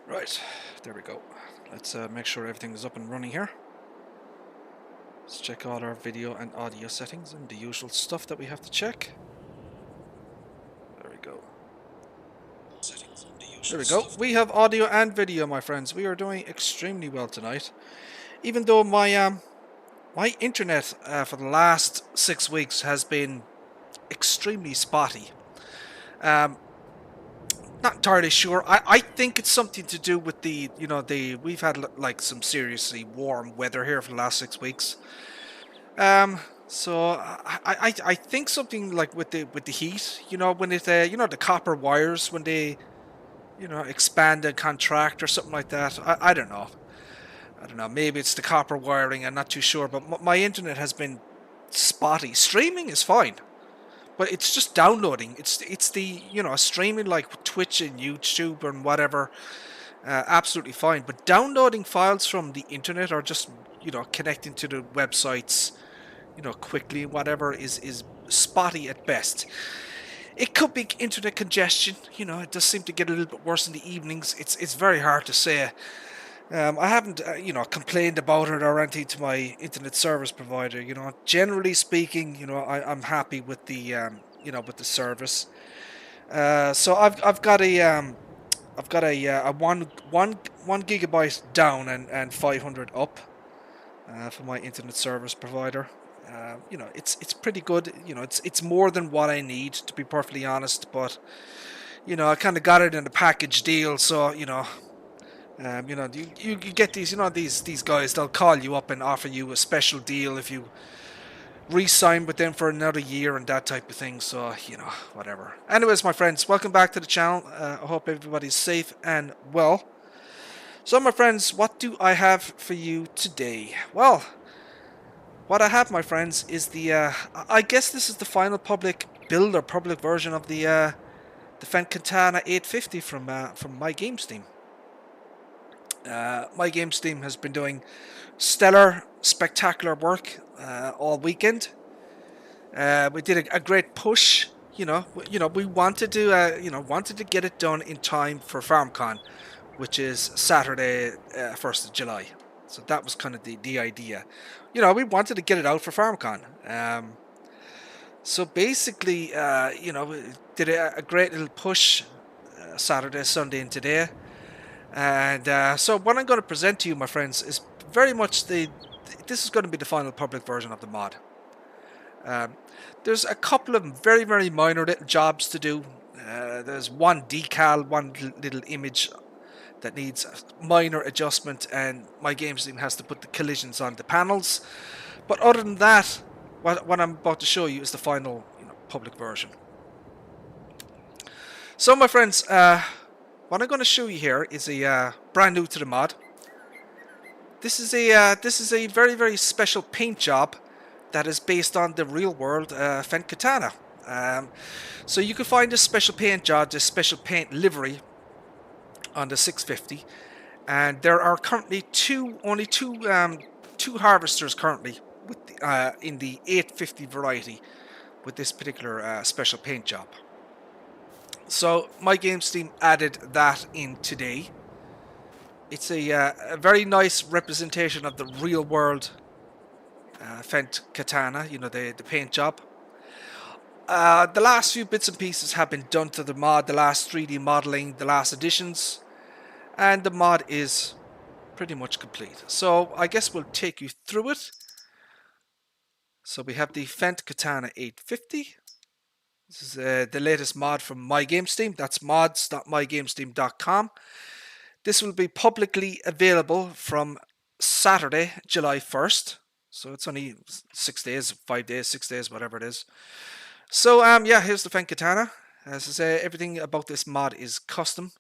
Right, there we go. Let's make sure everything is up and running here. Let's check all our video and audio settings and the usual stuff that we have to check. There we go. There we go. We have audio and video, my friends. We are doing extremely well tonight. Even though my internet for the last 6 weeks has been extremely spotty. Um, Not entirely sure. I think it's something to do with we've had like some seriously warm weather here for the last 6 weeks. So I think something like with the heat, when it the copper wires when they expand and contract or something like that. I don't know. I don't know. Maybe it's the copper wiring. I'm not too sure. But my internet has been spotty. Streaming is fine. But it's just downloading. It's the streaming like Twitch and YouTube and whatever, absolutely fine. But downloading files from the internet or just connecting to the websites, quickly whatever is spotty at best. It could be internet congestion. It does seem to get a little bit worse in the evenings. It's very hard to say. I haven't, complained about it or anything to my internet service provider. Generally speaking, I'm happy with with the service. So I've got a 1 gigabyte down and 500 up for my internet service provider. It's pretty good. It's more than what I need, to be perfectly honest. But I kind of got it in a package deal, so you get these, these guys. They'll call you up and offer you a special deal if you re-sign with them for another year and that type of thing. So whatever. Anyways, my friends, welcome back to the channel. I hope everybody's safe and well. So, my friends, what do I have for you today? Well, what I have, my friends, is I guess this is the final public build or public version of the Fendt Katana 850 from My Game Steam. My Game Steam has been doing stellar, spectacular work all weekend. We did a great push. We wanted to get it done in time for FarmCon, which is Saturday, 1st of July. So that was kind of the idea. We wanted to get it out for FarmCon. So basically, we did a great little push Saturday, Sunday, and today. And so what I'm going to present to you, my friends, is very much this is going to be the final public version of the mod. There's a couple of very, very minor little jobs to do. There's one decal, one little image that needs a minor adjustment, and My Game Steam has to put the collisions on the panels. But other than that, what I'm about to show you is the final public version. So, my friends, what I'm going to show you here is a brand new to the mod. This is a very, very special paint job that is based on the real world Fendt Katana. So you can find this special paint job, this special paint livery on the 650, and there are currently only two harvesters currently with in the 850 variety with this particular special paint job. So My Game Steam added that in today. It's a very nice representation of the real world Fendt Katana, the paint job. The last few bits and pieces have been done to the mod, the last 3D modeling, the last additions, and the mod is pretty much complete. So I guess we'll take you through it. So we have the Fendt Katana 850. This is the latest mod from My Game Steam. That's mods.mygamesteam.com. This will be publicly available from Saturday, July 1st. So it's only 6 days, 5 days, 6 days, whatever it is. So yeah, here's the Fendt Katana. As I say, everything about this mod is custom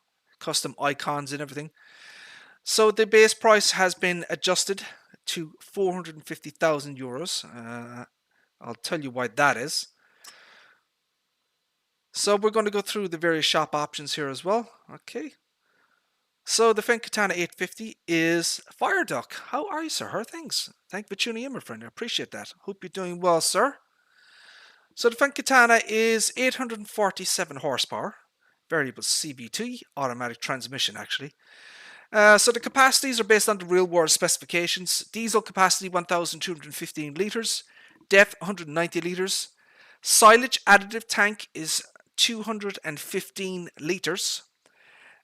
icons and everything. So the base price has been adjusted to 450,000 euros. I'll tell you why that is. So we're going to go through the various shop options here as well. Okay. So the Fendt Katana 850 is Fire Duck. How are you, sir? How are things? Thank you for tuning in, my friend. I appreciate that. Hope you're doing well, sir. So the Fendt Katana is 847 horsepower, variable CVT, automatic transmission actually. So the capacities are based on the real world specifications. Diesel capacity 1,215 litres, DEF 190 litres. Silage additive tank is 215 litres.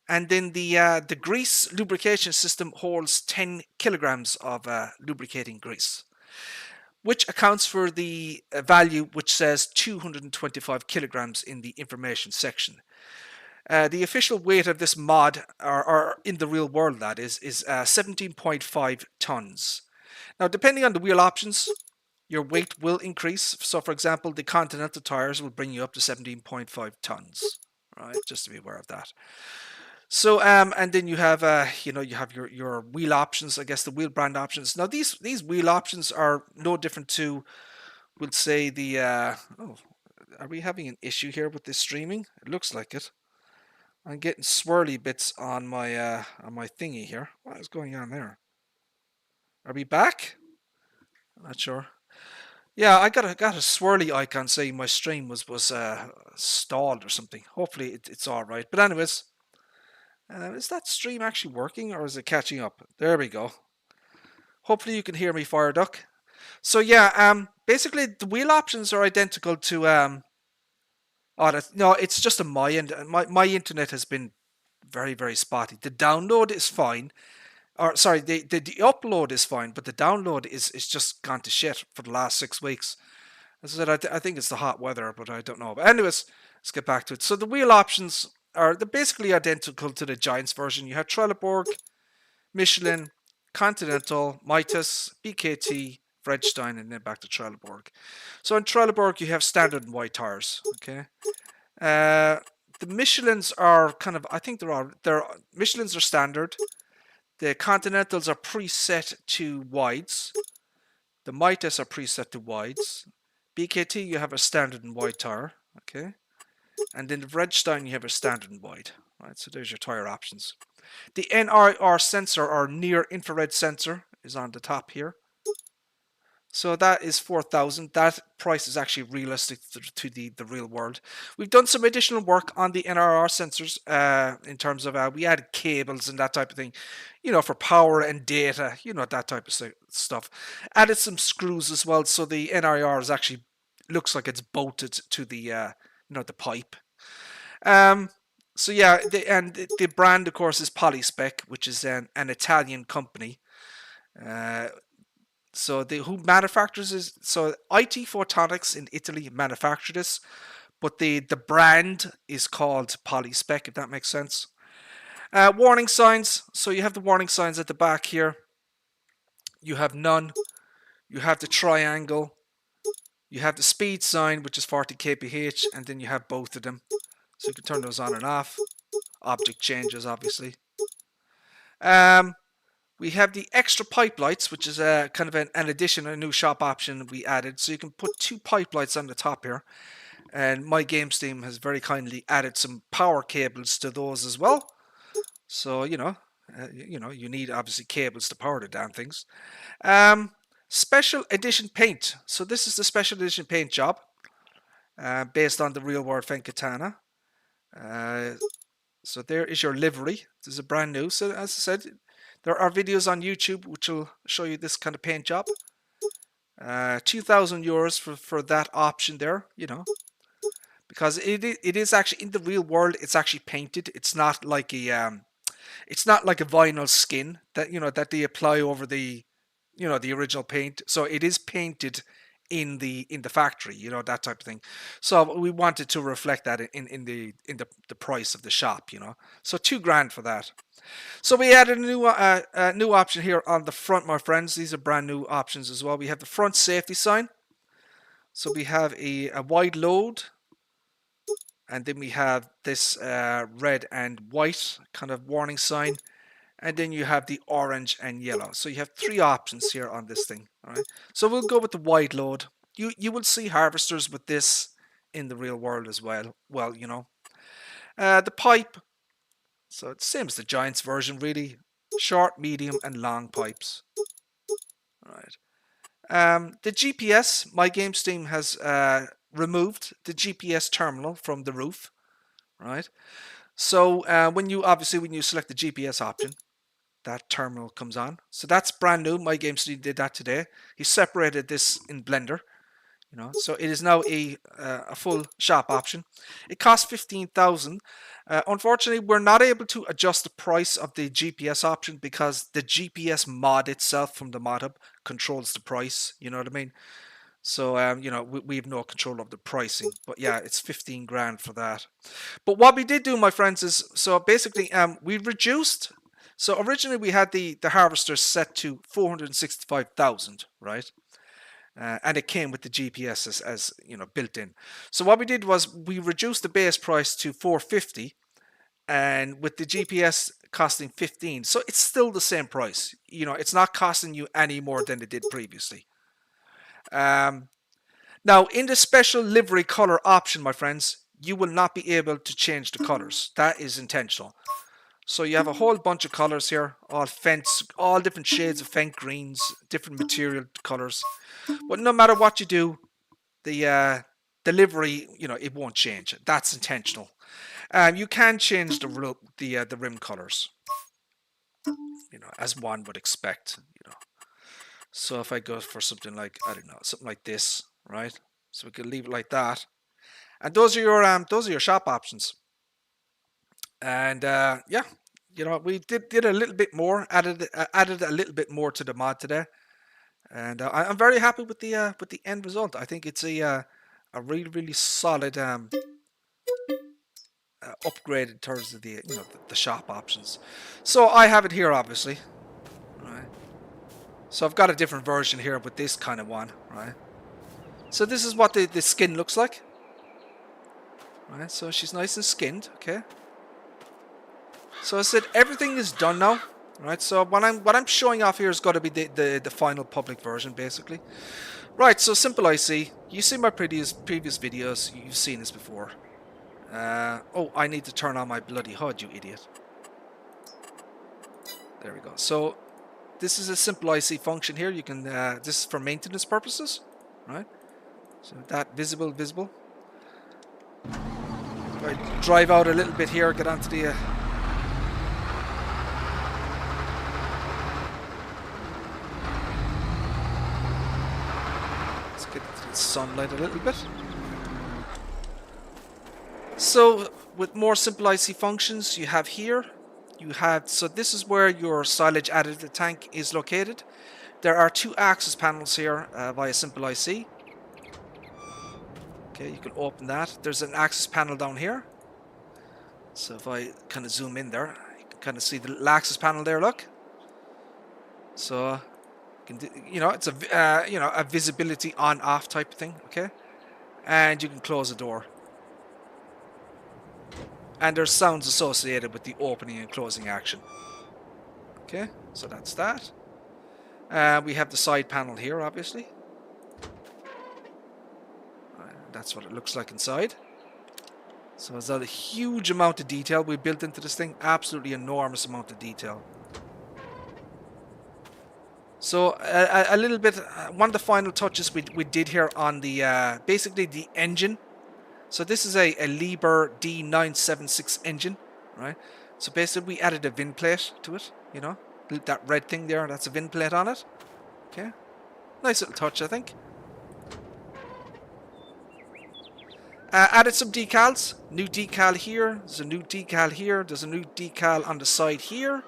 And then the grease lubrication system holds 10 kilograms of lubricating grease, which accounts for the value which says 225 kilograms in the information section. The official weight of this mod, or in the real world that is 17.5 tons. Now, depending on the wheel options, your weight will increase. So, for example, the Continental tires will bring you up to 17.5 tons. Right, just to be aware of that. So, and then you have, you have your wheel options. I guess the wheel brand options. Now, these wheel options are no different to, we'll say the. Oh, are we having an issue here with this streaming? It looks like it. I'm getting swirly bits on my thingy here. What is going on there? Are we back? I'm not sure. Yeah, I got a swirly icon saying my stream was stalled or something. Hopefully it's all right. But anyways, is that stream actually working or is it catching up? There we go. Hopefully you can hear me, Fire Duck. So yeah, basically the wheel options are identical to no, it's just on my end. My internet has been very, very spotty. The download is fine. Or sorry, the upload is fine, but the download is just gone to shit for the last 6 weeks. As I said, I think it's the hot weather, but I don't know. But anyways, let's get back to it. So the wheel options they're basically identical to the Giants version. You have Trelleborg, Michelin, Continental, Mitas, BKT, Vredstein, and then back to Trelleborg. So in Trelleborg, you have standard and white tires. Okay. The Michelins are kind of, I think they're Michelins are standard. The Continentals are preset to wides. The Mitas are preset to wides. BKT, you have a standard and wide tire. Okay. And then the Vredstein, you have a standard and wide. Right, so there's your tire options. The NIR sensor, or near infrared sensor, is on the top here. So that is 4,000. That price is actually realistic to the real world. We've done some additional work on the NIR sensors in terms of we added cables and that type of thing, for power and data, that type of stuff. Added some screws as well, so the NIR is actually looks like it's bolted to the the pipe. So yeah, the brand, of course, is Polyspec, which is an Italian company. So who manufactures is IT Photonics in Italy manufacture this, but the brand is called Polyspec, if that makes sense. Warning signs. So you have the warning signs at the back here. You have none. You have the triangle. You have the speed sign, which is 40 kph, and then you have both of them. So you can turn those on and off. Object changes, obviously. We have the extra pipe lights, which is kind of an addition, a new shop option we added. So you can put 2 pipe lights on the top here. And My Game Steam has very kindly added some power cables to those as well. So, you need obviously cables to power the damn things. Special edition paint. So this is the special edition paint job based on the real world Fendt Katana. So there is your livery. This is a brand new. So as I said, there are videos on YouTube which will show you this kind of paint job. 2,000 euros for that option there, because it is actually in the real world. It's actually painted. It's not like a vinyl skin that that they apply over the the original paint. So it is painted in the factory, that type of thing. So we wanted to reflect that in the price of the shop, So $2,000 for that. So we added a new option here on the front, my friends. These are brand new options as well. We have the front safety sign. So we have a wide load, and then we have this red and white kind of warning sign, and then you have the orange and yellow. So you have 3 options here on this thing. All right. So we'll go with the wide load. You will see harvesters with this in the real world as well. Well, the pipe. So it's the same as the Giants version, really. Short, medium, and long pipes. All right. The GPS, My Game Steam has removed the GPS terminal from the roof, right? So when you select the GPS option, that terminal comes on. So that's brand new. My Game Studio did that today. He separated this in Blender, so it is now a full shop option. It costs 15,000. Unfortunately, we're not able to adjust the price of the GPS option because the GPS mod itself from the mod hub controls the price. You know what I mean? So we have no control of the pricing. But yeah, it's 15 grand for that. But what we did do, my friends, is so basically we reduced. So originally we had the harvester set to 465,000, right? And it came with the GPS as built in. So what we did was we reduced the base price to 450, and with the GPS costing 15, so it's still the same price. It's not costing you any more than it did previously. Now in the special livery color option, my friends, you will not be able to change the colors. That is intentional. So you have a whole bunch of colors here, all different shades of Fendt greens, different material colors. But no matter what you do, the livery, it won't change. That's intentional. You can change the rim colors, as one would expect. So if I go for something like, I don't know, something like this, right? So we can leave it like that. And those are your shop options. And yeah, we did a little bit more, added a little bit more to the mod today, and I'm very happy with the end result. I think it's a really solid upgrade in terms of the shop options. So I have it here, obviously, right? So I've got a different version here with this kind of one, right? So this is what the skin looks like, right? So she's nice and skinned, okay. So I said everything is done now, right? So what I'm showing off here is going to be the final public version, basically. Right, so Simple IC. You see my previous videos. You've seen this before. Oh, I need to turn on my bloody HUD, you idiot. There we go. So this is a Simple IC function here. You can this is for maintenance purposes, right? So that visible. If I drive out a little bit here, get onto the sunlight a little bit. So with more Simple IC functions you have here, so this is where your silage additive tank is located. There are two access panels here via Simple IC. Okay, you can open that. There's an access panel down here. So if I kind of zoom in there, you can kind of see the little access panel there, look. So it's a visibility on off type of thing, okay? And you can close the door. And there's sounds associated with the opening and closing action. Okay, so that's that. We have the side panel here, obviously. That's what it looks like inside. So there's a huge amount of detail we built into this thing. Absolutely enormous amount of detail. So a little bit, one of the final touches we did here on the basically the engine. So this is a Liebherr D976 engine, right? So basically we added a VIN plate to it, that red thing there, that's a VIN plate on it. Okay, nice little touch, I think. Added some decals, new decal here, there's a new decal here, there's a new decal on the side here.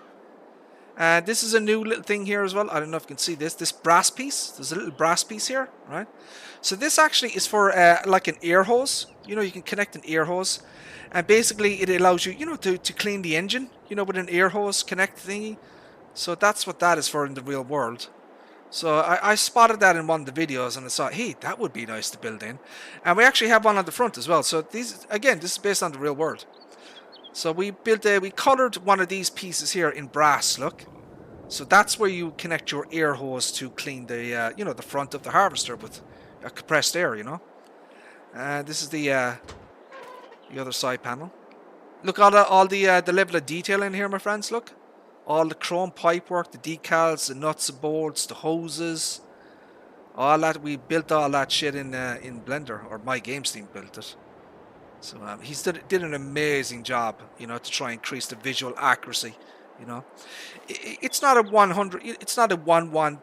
This is a new little thing here as well. I don't know if you can see this brass piece. There's a little brass piece here, right? So this actually is for like an air hose. You can connect an air hose, and basically it allows you, to clean the engine, with an air hose connect thingy. So that's what that is for in the real world. So I spotted that in one of the videos, and I thought, hey, that would be nice to build in. And we actually have one on the front as well. So this is based on the real world. So we colored one of these pieces here in brass, look. So that's where you connect your air hose to clean the, the front of the harvester with compressed air, this is the other side panel. Look at all the level of detail in here, my friends, look. All the chrome pipework, the decals, the nuts and bolts, the hoses. All that we built all that shit in Blender, or my games team built it. So he's did an amazing job, you know, to try and increase the visual accuracy. You know, it's not a 100, it's not a 1-1,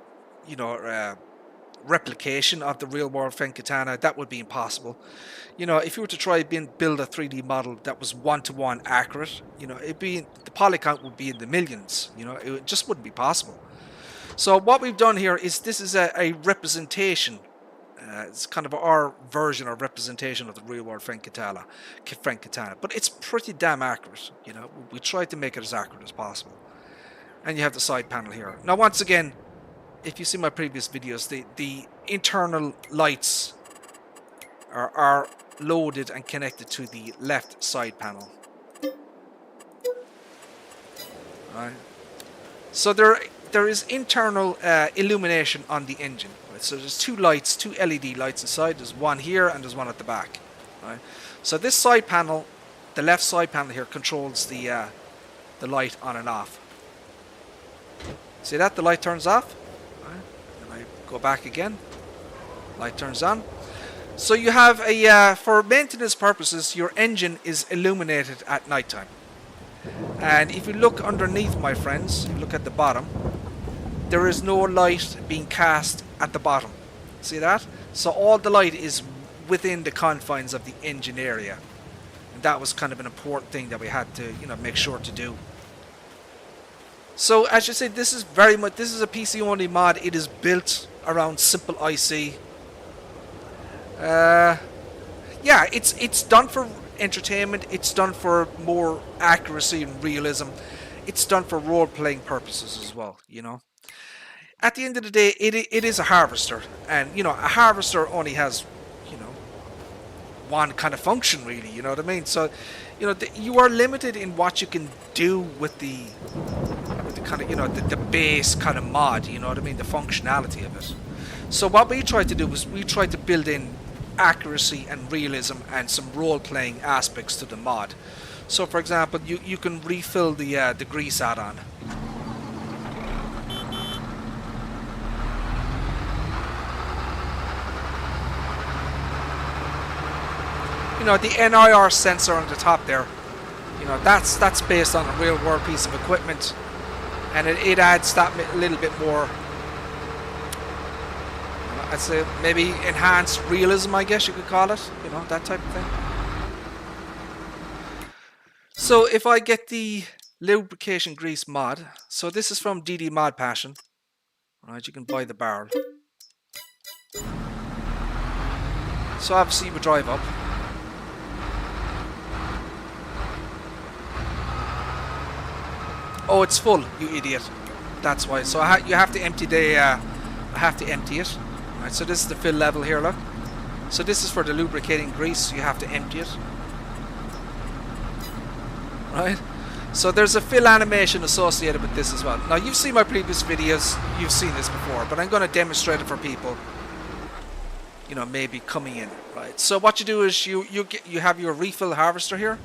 you know, replication of the real world Fenkatana. That would be impossible. You know, if you were to try build a 3D model that was 1-to-1 accurate, you know, the poly count would be in the millions. You know, it just wouldn't be possible. So what we've done here is this is a representation. It's kind of our version or representation of the real world Fenkatana, but it's pretty damn accurate. You know, we tried to make it as accurate as possible. And you have the side panel here. Now, once again, if you see my previous videos, the internal lights are loaded and connected to the left side panel. Right. So there is internal illumination on the engine. Right? So there's two lights, two LED lights inside. There's one here and there's one at the back. Right? So this side panel, the left side panel here, controls the light on and off. See that? The light turns off. Right? And I go back again. Light turns on. So you have for maintenance purposes, your engine is illuminated at nighttime. And if you look underneath, my friends, you look at the bottom, there is no light being cast at the bottom. See that? So all the light is within the confines of the engine area. And that was kind of an important thing that we had to, you know, make sure to do. So as you say, this is a PC only mod. It is built around simple IC. Yeah, it's done for entertainment. It's done for more accuracy and realism. It's done for role-playing purposes as well, you know. At the end of the day, it is a harvester, and you know, a harvester only has, you know, one kind of function, really. You know what I mean? So, you know, you are limited in what you can do with the kind of, you know, the base kind of mod. You know what I mean? The functionality of it. So what we tried to do was we tried to build in accuracy and realism and some role-playing aspects to the mod. So, for example, you can refill the grease add-on. You know, the NIR sensor on the top there, you know, that's based on a real world piece of equipment, and it adds that little bit more, I'd say maybe enhanced realism, I guess you could call it, you know, that type of thing. So if I get the lubrication grease mod, so this is from DD Mod Passion, right? You can buy the barrel. So obviously you would drive up. Oh, it's full, you idiot. That's why. So you have to empty the. I have to empty it. Right. So this is the fill level here. Look. So this is for the lubricating grease. So you have to empty it. Right. So there's a fill animation associated with this as well. Now you've seen my previous videos. You've seen this before, but I'm going to demonstrate it for people. You know, maybe coming in. Right. So what you do is you have your refill harvester here.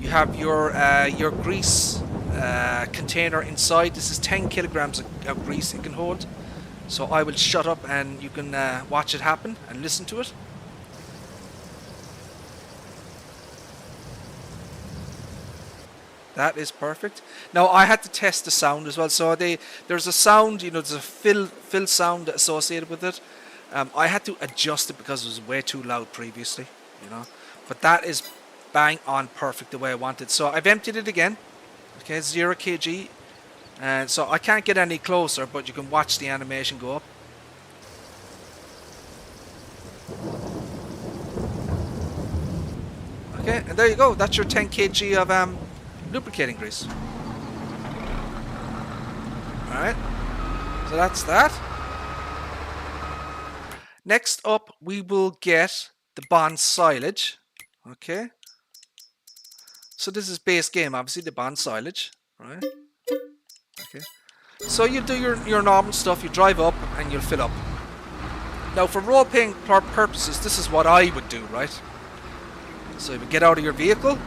You have your grease container inside. This is 10 kilograms of grease it can hold. So I will shut up and you can watch it happen and listen to it. That is perfect. Now I had to test the sound as well. So there's a sound, you know, there's a fill sound associated with it. I had to adjust it because it was way too loud previously, you know. But that is bang on perfect the way I want it. So I've emptied it again. Okay, 0 kg. And so I can't get any closer, but you can watch the animation go up. Okay, and there you go. That's your 10 kg of lubricating grease. Alright, so that's that. Next up, we will get the Bond silage. Okay. So this is base game, obviously, the Bond silage. Right. Okay. So you do your normal stuff, you drive up and you'll fill up. Now for role-playing purposes, this is what I would do, right? So you would get out of your vehicle.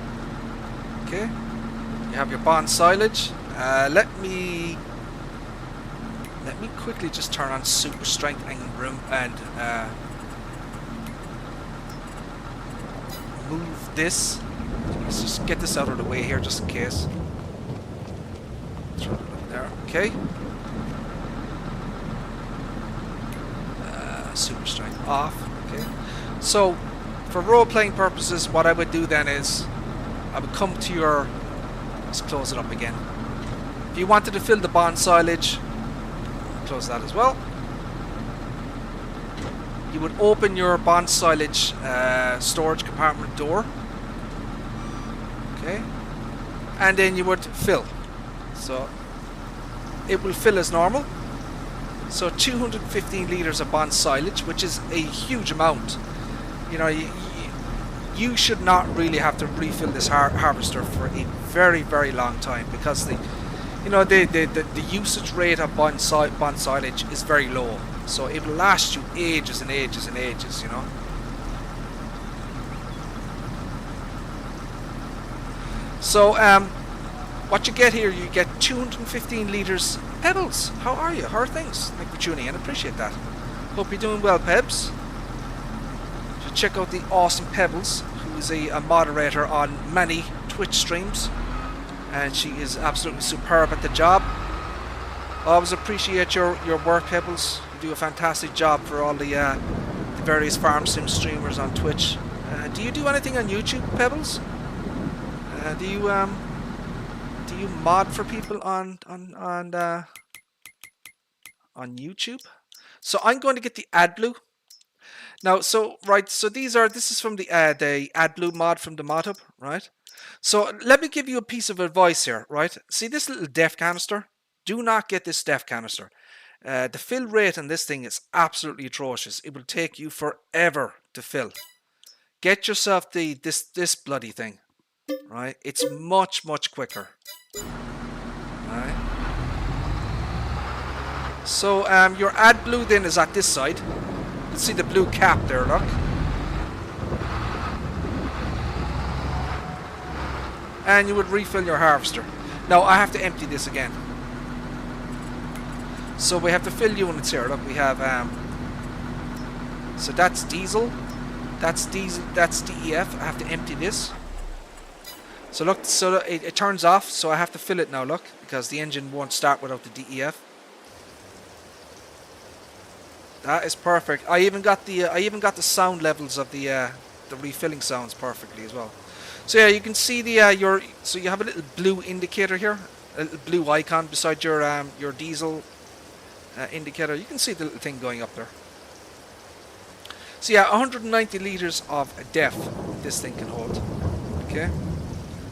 Okay. You have your Bond silage. Let me let me quickly just turn on super strength and move this. Let's just get this out of the way here just in case. Throw it up there. Okay. Super strength off. Okay. So, for role-playing purposes, what I would do then is I would come to your... Let's close it up again. If you wanted to fill the bond silage, close that as well. You would open your bond silage storage compartment door. Okay. And then you would fill. So, it will fill as normal. So 215 litres of bond silage, which is a huge amount. You know, you should not really have to refill this harvester for a very, very long time, because the usage rate of bond silage is very low. So it will last you ages and ages and ages, you know. So what you get here, you get 215 litres. Pebbles, how are you? How are things? Thank you for tuning in. Appreciate that. Hope you're doing well, Pebs. So check out the awesome Pebbles, who is a moderator on many Twitch streams, and she is absolutely superb at the job. I always appreciate your work, Pebbles. You do a fantastic job for all the various farm sim streamers on Twitch. Do you do anything on YouTube, Pebbles? Do you mod for people on YouTube? So I'm going to get the AdBlue. Now, so this is from the AdBlue mod from the mod hub, right? So let me give you a piece of advice here, right? See this little def canister? Do not get this def canister. The fill rate on this thing is absolutely atrocious. It will take you forever to fill. Get yourself this bloody thing, right? It's much quicker. Right. So your AdBlue then is at this side. You can see the blue cap there, look. And you would refill your harvester. Now I have to empty this again. So we have to fill units here. Look, we have so that's diesel, that's DEF. I have to empty this. So look, so it turns off, so I have to fill it now, look, because the engine won't start without the DEF. That is perfect. I even got the sound levels of the refilling sounds perfectly as well. So yeah, you can see the so you have a little blue indicator here, a little blue icon beside your diesel indicator. You can see the little thing going up there. So yeah, 190 litres of DEF this thing can hold. Okay.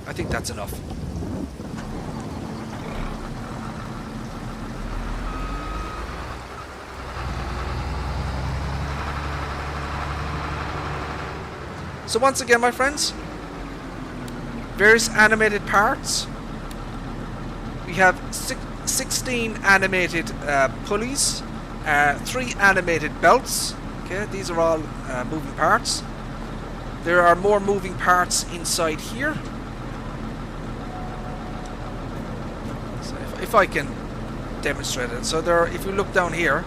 I think that's enough. So once again, my friends, various animated parts. We have 16 animated pulleys, 3 animated belts. Okay, these are all moving parts. There are more moving parts inside here. If I can demonstrate it. So there, if you look down here,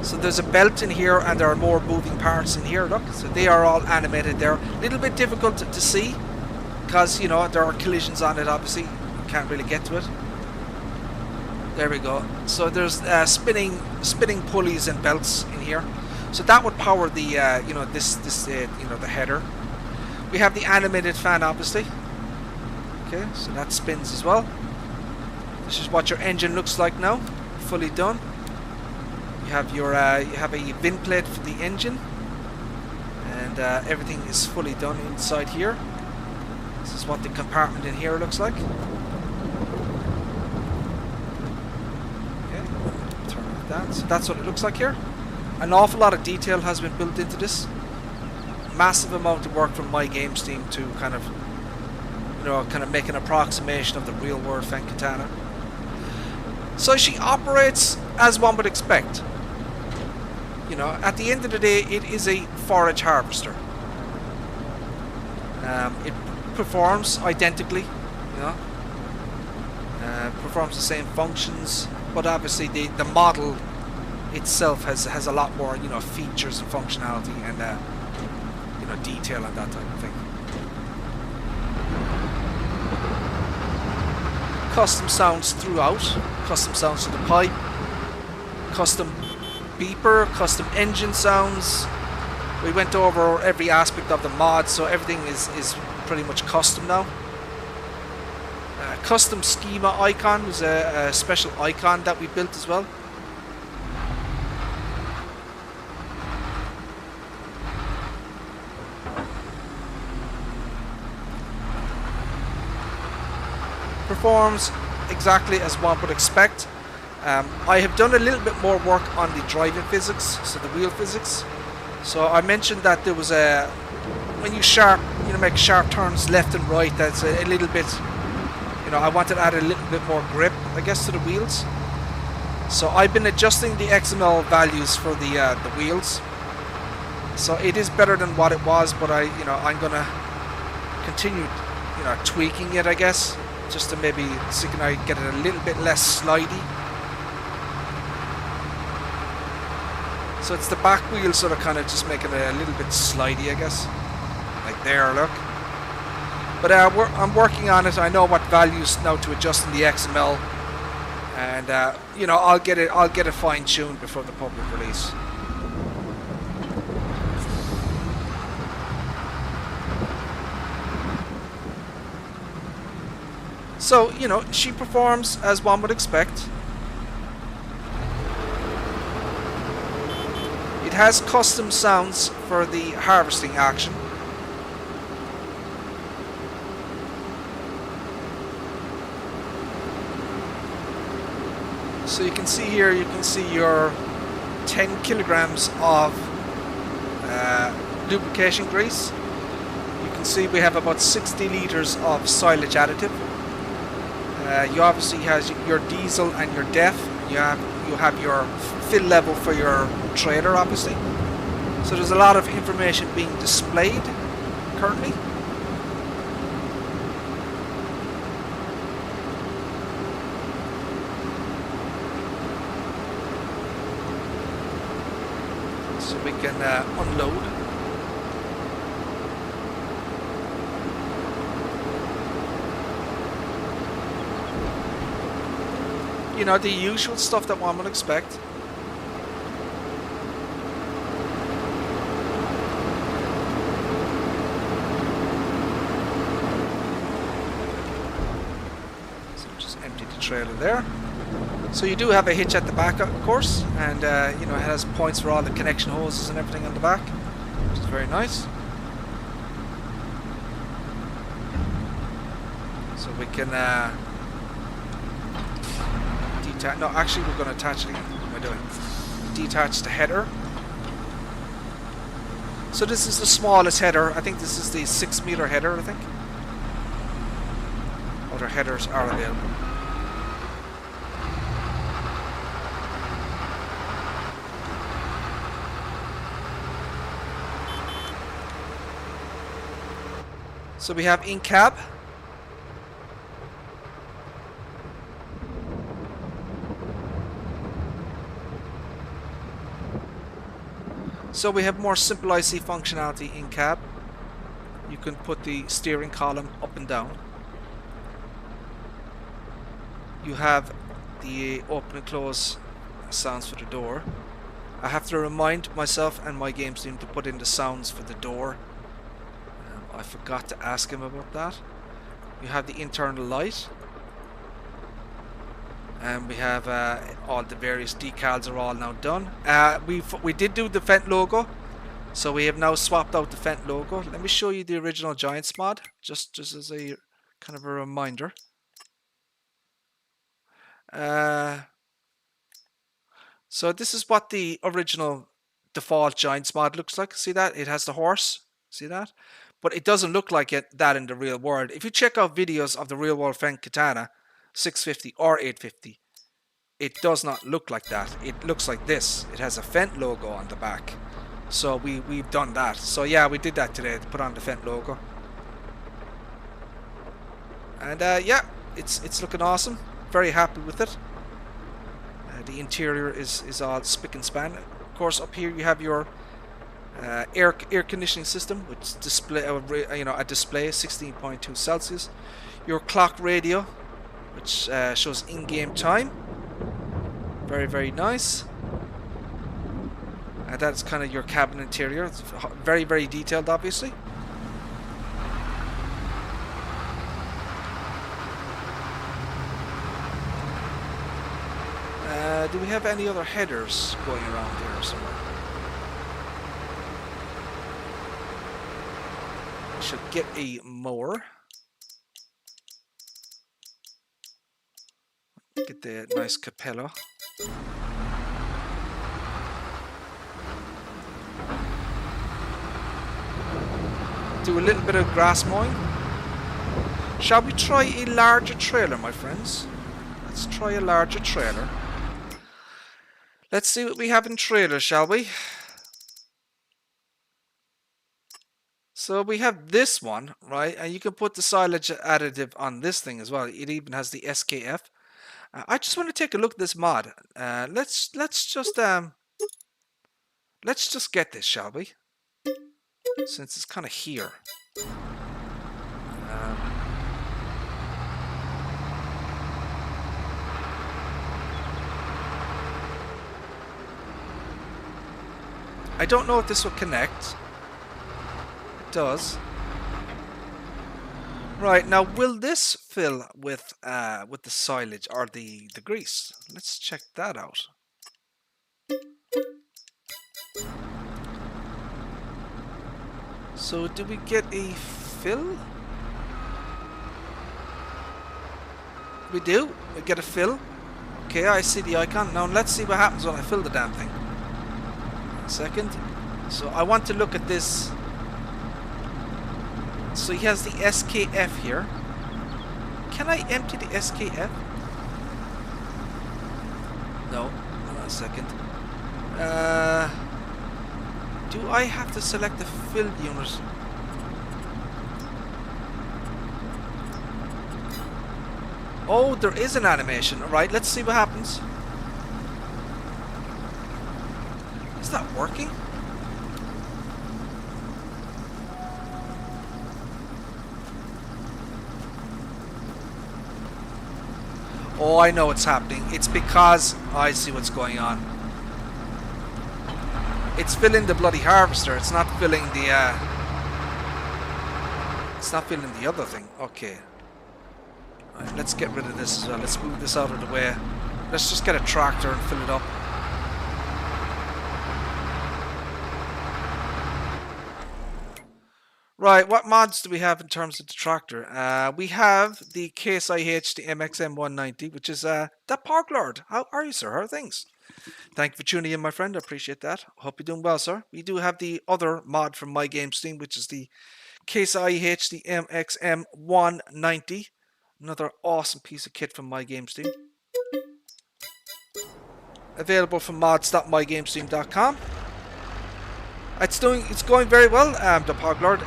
so there's a belt in here and there are more moving parts in here, look. So they are all animated there. A little bit difficult to see because, you know, there are collisions on it, obviously. You can't really get to it. There we go. So there's spinning pulleys and belts in here. So that would power the, you know, you know, the header. We have the animated fan, obviously. Okay, so that spins as well. This is what your engine looks like now, fully done. You have your you have a VIN plate for the engine, and everything is fully done inside here. This is what the compartment in here looks like. Okay, turn off that. So that's what it looks like here. An awful lot of detail has been built into this. Massive amount of work from My Games team to kind of, you know, kind of make an approximation of the real world Fenn Katana. So she operates as one would expect. You know, at the end of the day, it is a forage harvester. It performs identically, you know, performs the same functions, but obviously the model itself has a lot more, you know, features and functionality and you know, detail and that type of thing. Custom sounds throughout, custom sounds to the pipe, custom beeper, custom engine sounds. We went over every aspect of the mod, so everything is pretty much custom now. Custom schema icon was a special icon that we built as well. Performs exactly as one would expect. I have done a little bit more work on the driving physics, so the wheel physics. So I mentioned that there was a, when you make sharp turns left and right, that's a little bit, you know, I wanted to add a little bit more grip, I guess, to the wheels. So I've been adjusting the XML values for the wheels. So it is better than what it was, but I'm gonna continue, you know, tweaking it, I guess, just to maybe see can I get it a little bit less slidey. So it's the back wheel sort of kind of just making it a little bit slidey, I guess. Like there, look. But I'm working on it. I know what values now to adjust in the XML, and you know, I'll get it fine-tuned before the public release. So, you know, she performs as one would expect. It has custom sounds for the harvesting action. So you can see here, you can see your 10 kilograms of lubrication grease. You can see we have about 60 liters of silage additive. You obviously has your diesel and your def. You have your fill level for your trailer, obviously. So there's a lot of information being displayed currently. So we can unload. You know, the usual stuff that one would expect. So just empty the trailer there. So you do have a hitch at the back, of course, and you know, it has points for all the connection hoses and everything on the back, which is very nice. So we can no, actually we're going to attach it again. What am I doing? Detach the header. So this is the smallest header. I think this is the 6-meter header, I think. Other headers are available. So we have in-cab. So we have more simple IC functionality in cab. You can put the steering column up and down. You have the open and close sounds for the door. I have to remind myself and my games team to put in the sounds for the door. I forgot to ask him about that. You have the internal light. And we have all the various decals are all now done. We did do the Fendt logo, so we have now swapped out the Fendt logo. Let me show you the original Giants mod, just as a kind of a reminder. So this is what the original default Giants mod looks like. See that? It has the horse. See that? But it doesn't look like that in the real world. If you check out videos of the real world Fendt Katana 650 or 850, it does not look like that. It looks like this. It has a Fendt logo on the back. So we've done that. So yeah, we did that today to put on the Fendt logo. And yeah, it's looking awesome. Very happy with it. The interior is all spick and span. Of course, up here you have your air conditioning system, which display a display 16.2 Celsius. Your clock radio, which shows in-game time. Very, very nice. That's kind of your cabin interior. It's very, very detailed, obviously. Do we have any other headers going around here somewhere? We should get a mower. Get the nice Capella. Do a little bit of grass mowing. Shall we try a larger trailer, my friends? Let's try a larger trailer. Let's see what we have in trailers, shall we? So we have this one, right? And you can put the silage additive on this thing as well. It even has the SKF. I just want to take a look at this mod. Let's just get this, shall we? Since it's kind of here. I don't know if this will connect. It does. Right, now will this fill with the silage or the grease? Let's check that out. So do we get a fill? We do. We get a fill. Okay, I see the icon. Now let's see what happens when I fill the damn thing. Second. So I want to look at this. So he has the SKF here. Can I empty the SKF? No. Hold on a second. Do I have to select the fill unit? Oh, there is an animation. Alright, let's see what happens. Is that working? Oh, I know what's happening. It's because I see what's going on. It's filling the bloody harvester. It's not filling the it's not filling the other thing. Okay. Alright, let's get rid of this as well. Let's move this out of the way. Let's just get a tractor and fill it up. Right, what mods do we have in terms of the tractor? We have the Case IH, the MXM 190, which is the Park Lord. How are you, sir? How are things? Thank you for tuning in, my friend. I appreciate that. Hope you're doing well, sir. We do have the other mod from My Game Steam, which is the Case IH, the MXM 190. Another awesome piece of kit from My Game Steam. Available from mods.mygamesteam.com. It's going very well, the Park Lord.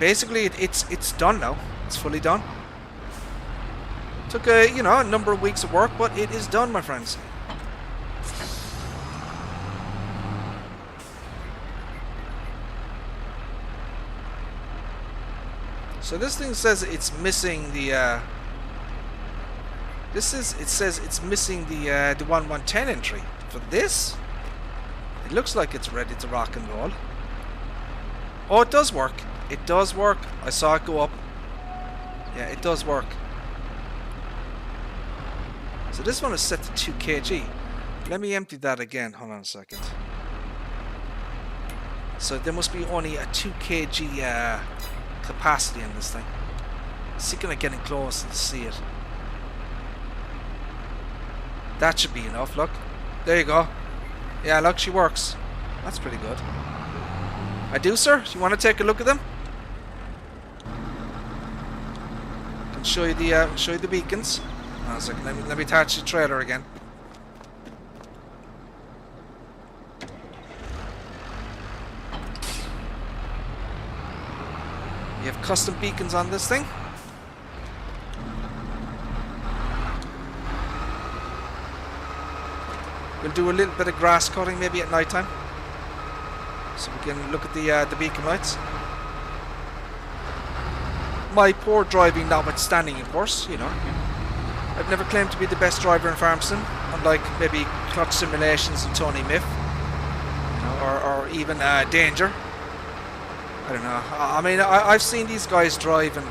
Basically, it's done now. It's fully done. Took a number of weeks of work, but it is done, my friends. So this thing says it's missing the. It says it's missing the 1110 entry for this. It looks like it's ready to rock and roll. Oh, it does work. It does work. I saw it go up. Yeah, it does work. So this one is set to 2 kg. Let me empty that again. Hold on a second. So there must be only a 2 kg capacity in this thing. Seeking at getting close to see it. That should be enough. Look. There you go. Yeah, look, she works. That's pretty good. I do, sir. Do you want to take a look at them? I can show you the beacons. Oh, a second. Let me attach the trailer again. You have custom beacons on this thing. We'll do a little bit of grass cutting maybe at night time, so we can look at the beacon lights. My poor driving notwithstanding, of course, you know. I've never claimed to be the best driver in Farmson, unlike maybe Clutch Simulations and Tony Miff, you know, or even Danger. I don't know. I mean, I've seen these guys drive, and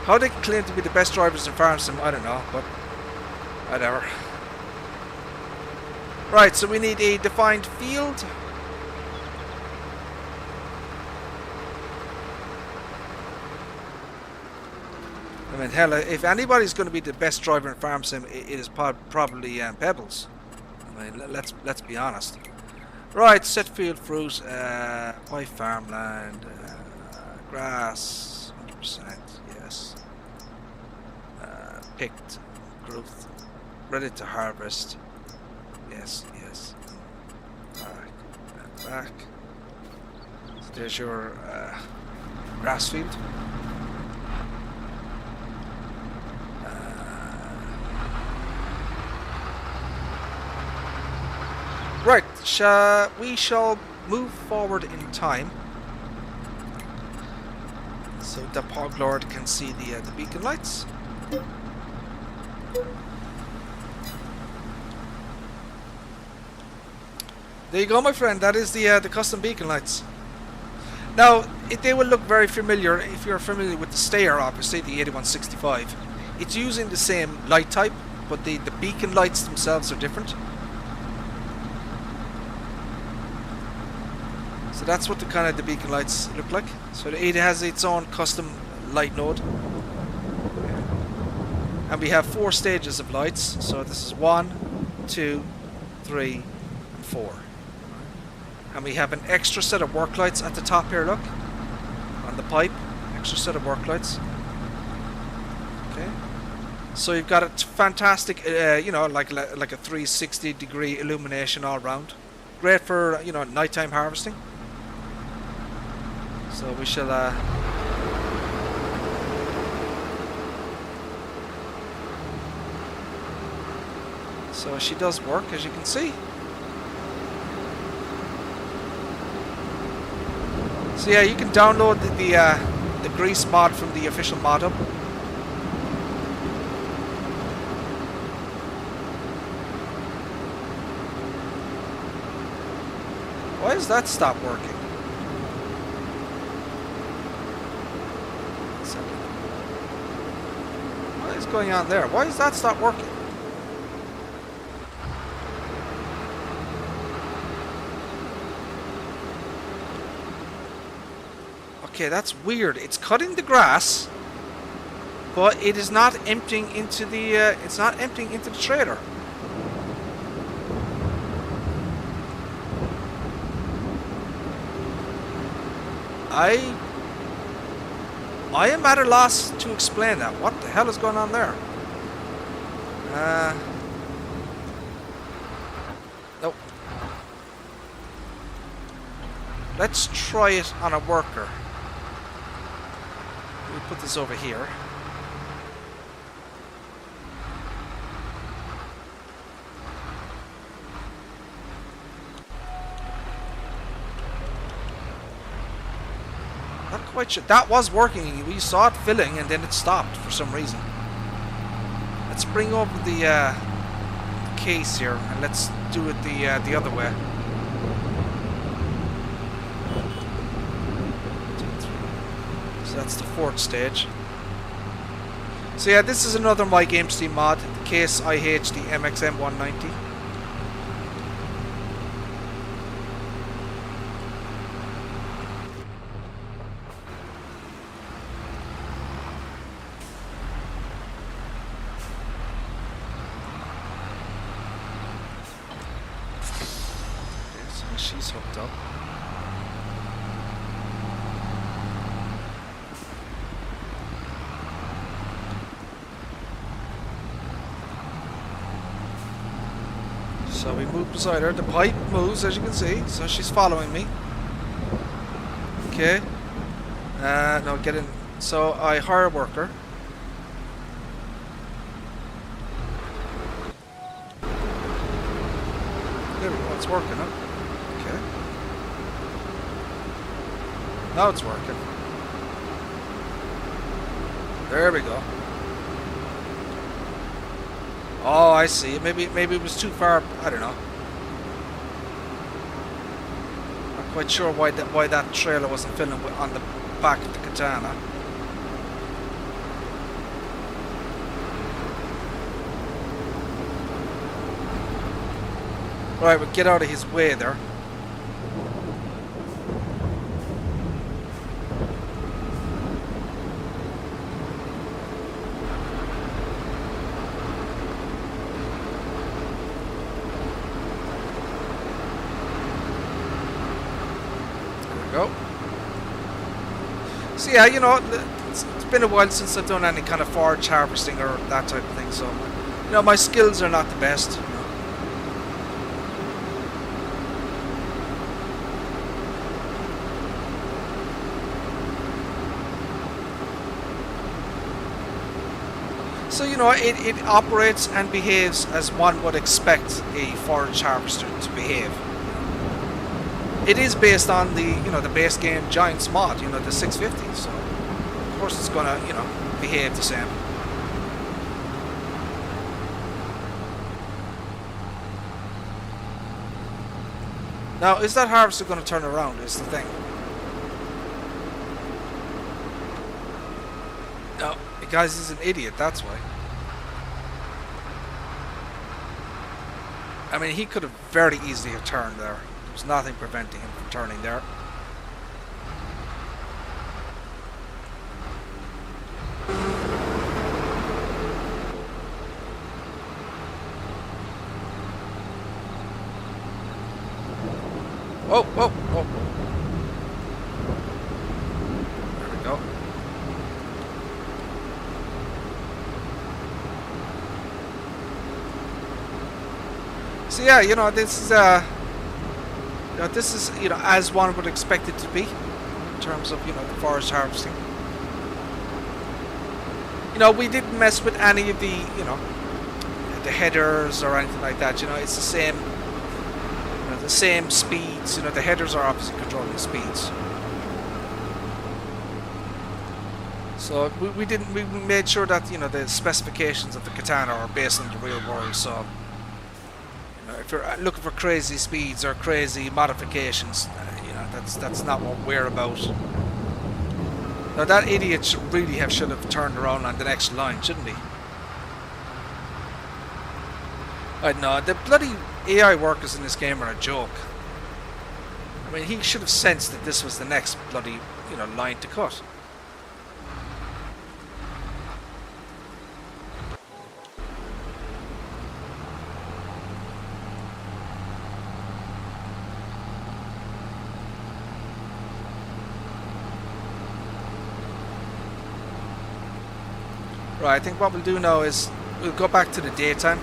how they can claim to be the best drivers in Farmson, I don't know, but whatever. Right, so we need a defined field. I mean, hell, if anybody's going to be the best driver in Farm Sim, it is probably Pebbles. I mean, let's be honest. Right, set field fruit, white farmland, grass, 100%, yes. Picked, growth, ready to harvest. Yes, yes. Back, and back. So there's your grass field. Right, we shall move forward in time, so the Pog Lord can see the beacon lights. There you go, my friend. That is the custom beacon lights. Now, they will look very familiar if you're familiar with the Stayer, obviously, the 8165. It's using the same light type, but the beacon lights themselves are different. So that's what the beacon lights look like. So it has its own custom light node. And we have 4 stages of lights. So this is 1, 2, 3, and 4. And we have an extra set of work lights at the top here, look. On the pipe. Extra set of work lights. Okay. So you've got a fantastic, you know, like a 360 degree illumination all round. Great for, you know, nighttime harvesting. So we shall so she does work, as you can see. So yeah, you can download the grease mod from the official mod hub. Why does that stop working? What is going on there? Why does that stop working? Okay, that's weird. It's cutting the grass, but it is not emptying into the. It's not emptying into the trailer. I am at a loss to explain that. What the hell is going on there? Nope. Let's try it on a worker. We'll put this over here. Not quite sure. That was working. We saw it filling and then it stopped for some reason. Let's bring over the case here and let's do it the other way. 2, 3. So that's the 4th stage. So yeah, this is another My Game Steam mod. The Case IH, the MXM 190. She's hooked up. So we move beside her. The pipe moves, as you can see. So she's following me. Okay. No, get in. So I hire a worker. it's working, huh? Okay. Now it's working. There we go. Oh, I see. Maybe it was too far. I don't know. Not quite sure why that trailer wasn't filling on the back of the Katana. Right, we'll get out of his way there. Go. So yeah, you know, it's been a while since I've done any kind of forage harvesting or that type of thing, so you know, my skills are not the best. You know. So you know, it operates and behaves as one would expect a forage harvester to behave. It is based on the base game Giants mod, the 650, so of course it's gonna, behave the same. Now, is that harvester gonna turn around is the thing. No, the guy's is an idiot, that's why. I mean, he could have very easily have turned there. There's nothing preventing him from turning there. Oh, oh, oh. There we go. So yeah, this is as one would expect it to be in terms of the forest harvesting. We didn't mess with any of the the headers or anything like that. It's the same speeds. The headers are obviously controlling the speeds. So we made sure that the specifications of the Katana are based on the real world. So if you're looking for crazy speeds or crazy modifications, that's not what we're about. Now that idiot should have turned around on the next line, shouldn't he? I know, the bloody AI workers in this game are a joke. I mean, he should have sensed that this was the next bloody line to cut. Right, I think what we'll do now is we'll go back to the daytime.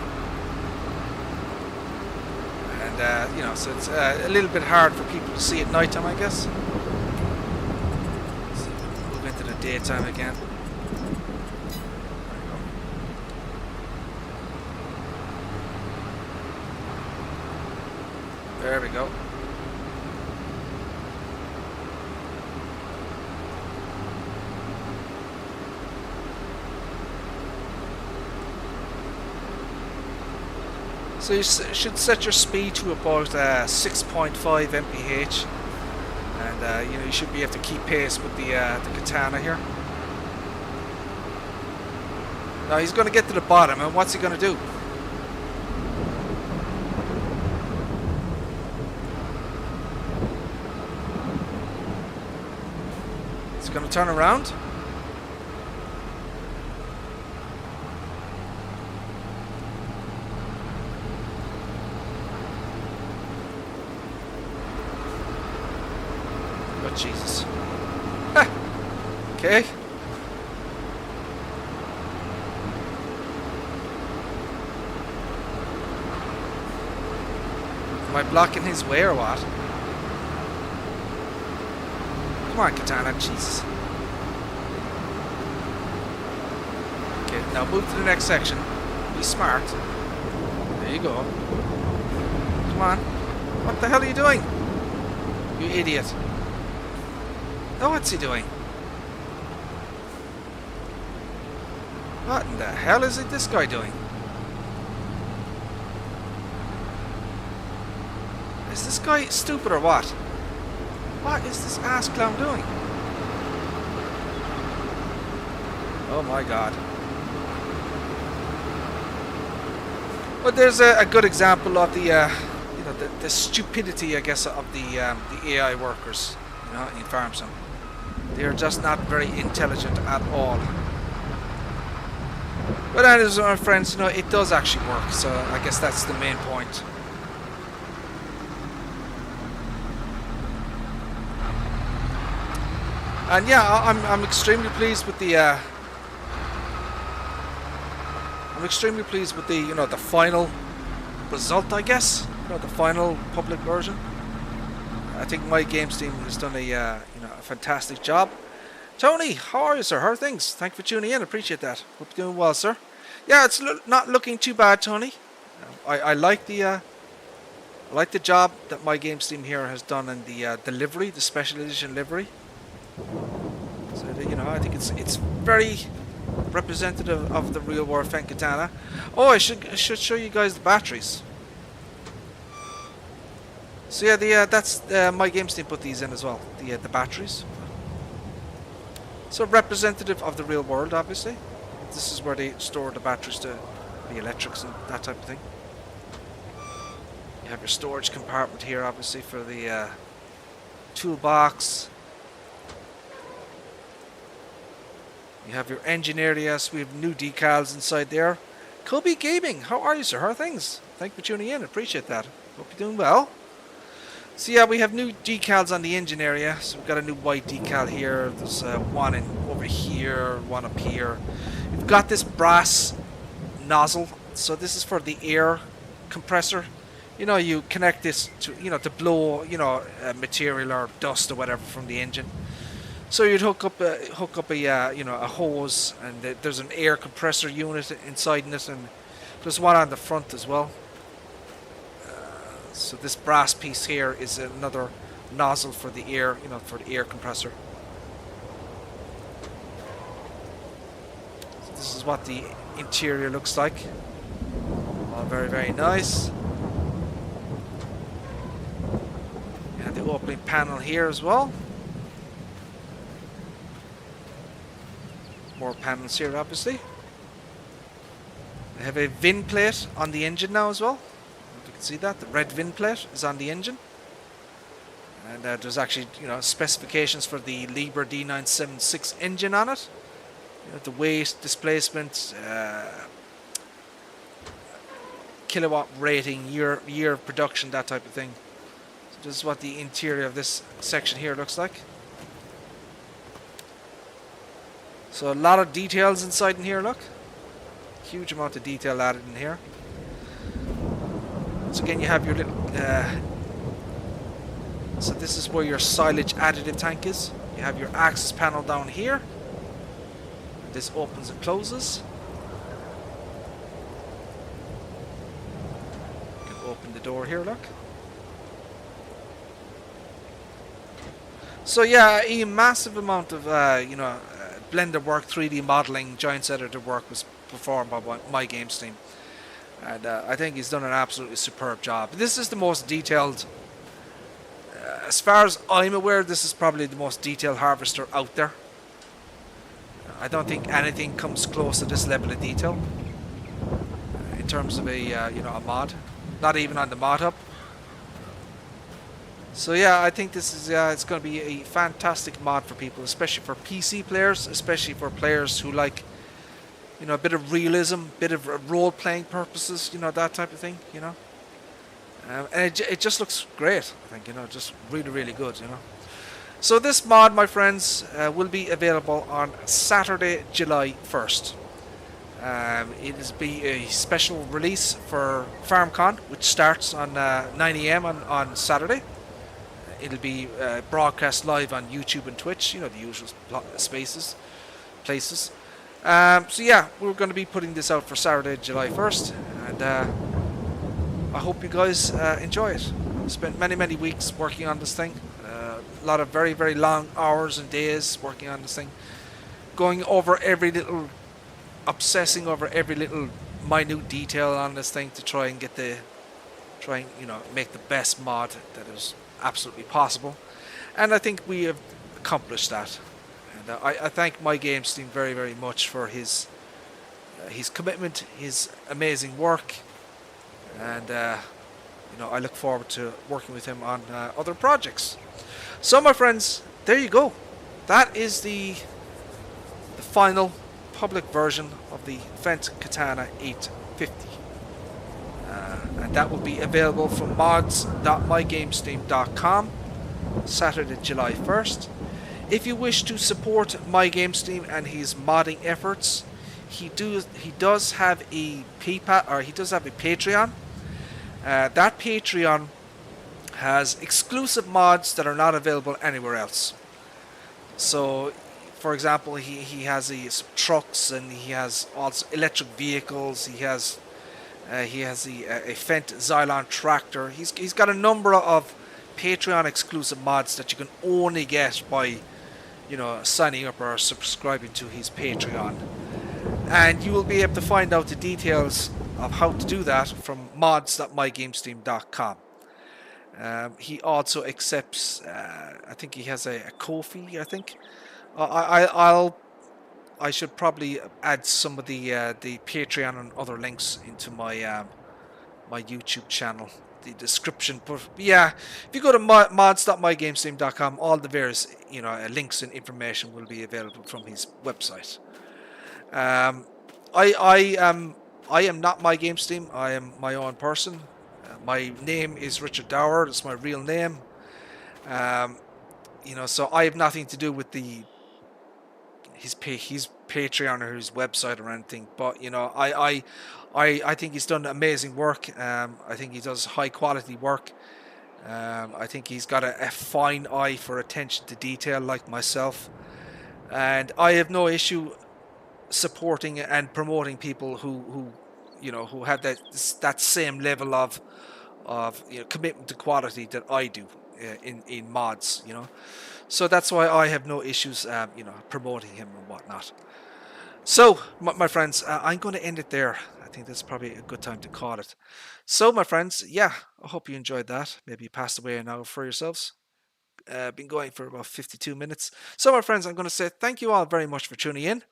And, so it's a little bit hard for people to see at nighttime, I guess. So we'll move into the daytime again. There we go. So you should set your speed to about 6.5 mph, and you should be able to keep pace with the Katana here. Now he's going to get to the bottom, and what's he going to do? He's going to turn around. Jesus. Okay. Am I blocking his way or what? Come on, Katana, Jesus. Okay, now move to the next section. Be smart. There you go. Come on. What the hell are you doing? You idiot. Oh, what's he doing? What in the hell is this guy doing? Is this guy stupid or what? What is this ass clown doing? Oh my god. Well, there's a good example of the, the stupidity, I guess, of the AI workers, in FarmSim. They're just not very intelligent at all. But as my friends, it does actually work. So I guess that's the main point. And yeah, I'm extremely pleased with the. I'm extremely pleased with the the final result, I guess. The final public version. I think my games team has done a fantastic job. Tony, how are you, sir? How are things? Thank you for tuning in. Appreciate that. Hope you're doing well, sir. Yeah, it's not looking too bad, Tony. I like the job that my games team here has done in the livery, the special edition livery. So I think it's very representative of the real war Fenkatana. Oh, I should show you guys the batteries. So yeah, that's my games team put these in as well. The batteries. So representative of the real world, obviously. This is where they store the batteries to the electrics and that type of thing. You have your storage compartment here, obviously, for the toolbox. You have your engine area, so we have new decals inside there. Kobe Gaming, how are you, sir? How are things? Thank you for tuning in. Appreciate that. Hope you're doing well. So yeah, we have new decals on the engine area. So we've got a new white decal here. There's one over here, one up here. We've got this brass nozzle. So this is for the air compressor. You connect this to to blow material or dust or whatever from the engine. So you'd hook up a a hose, and there's an air compressor unit inside it, and there's one on the front as well. So this brass piece here is another nozzle for the air, for the air compressor. So this is what the interior looks like. All very, very nice. You have the opening panel here as well. More panels here, obviously. I have a VIN plate on the engine now as well. If you can see that, the red VIN plate is on the engine. And there's actually, specifications for the Liebherr D976 engine on it. The weight, displacement, kilowatt rating, year of production, that type of thing. So this is what the interior of this section here looks like. So a lot of details inside in here, look. Huge amount of detail added in here. Once again, you have your little... so this is where your silage additive tank is. You have your access panel down here. This opens and closes. You can open the door here, look. So yeah, a massive amount of, Blender work, 3D modeling, Giants editor work was performed by my games team, and I think he's done an absolutely superb job. This is the most detailed, as far as I'm aware, this is probably the most detailed harvester out there. I don't think anything comes close to this level of detail in terms of a mod, not even on the mod hub. So yeah, I think this is it's going to be a fantastic mod for people, especially for PC players, especially for players who like, a bit of realism, bit of role-playing purposes, that type of thing, and it just looks great. I think just really, really good, So this mod, my friends, will be available on Saturday, July 1st. It is be a special release for FarmCon, which starts on 9 AM on Saturday. It'll be broadcast live on YouTube and Twitch, the usual places. So yeah, we're going to be putting this out for Saturday, July 1st, and I hope you guys enjoy it. Spent many weeks working on this thing. A lot of very long hours and days working on this thing. Going over obsessing over every little minute detail on this thing to try and make the best mod that is absolutely possible. And I think we have accomplished that. And I thank My Games team very much for his commitment, his amazing work, and I look forward to working with him on other projects. So, my friends, there you go. That is the final public version of the Fendt Katana 850. And that will be available from mods.mygamesteam.com Saturday, July 1st. If you wish to support My Games Team and his modding efforts, he does have a Patreon. That Patreon has exclusive mods that are not available anywhere else. So, for example, he has some trucks, and he has also electric vehicles. He has a Fendt Xylon tractor. He's got a number of Patreon exclusive mods that you can only get by signing up or subscribing to his Patreon. And you will be able to find out the details of how to do that from mods.mygamesteam.com. He also accepts, I think he has a Ko-fi, I think. I should probably add some of the Patreon and other links into my my YouTube channel, the description. But yeah, if you go to mods.mygamesteam.com, all the various links and information will be available from his website. I am not My Games Team. I am my own person. My name is Richard Dower. That's my real name. So I have nothing to do with his Patreon or his website or anything. But I think he's done amazing work. I think he does high quality work. I think he's got a fine eye for attention to detail, like myself. And I have no issue supporting and promoting people who have that same level of commitment to quality that I do in mods. So that's why I have no issues promoting him and whatnot. So my friends, I'm going to end it there. I think that's probably a good time to call it. So my friends, yeah, I hope you enjoyed that. Maybe you passed away an hour for yourselves. Been going for about 52 minutes. So my friends, I'm going to say thank you all very much for tuning in.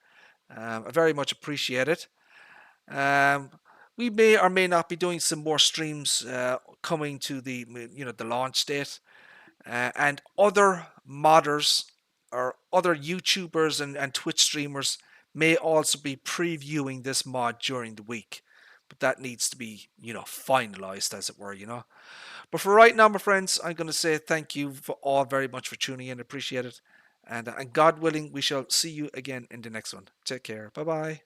I very much appreciate it. We may or may not be doing some more streams coming to the the launch date, and other modders or other YouTubers and Twitch streamers may also be previewing this mod during the week, but that needs to be finalized, as it were. But for right now, my friends, I'm going to say thank you for all very much for tuning in. Appreciate it. And God willing, we shall see you again in the next one. Take care. Bye bye.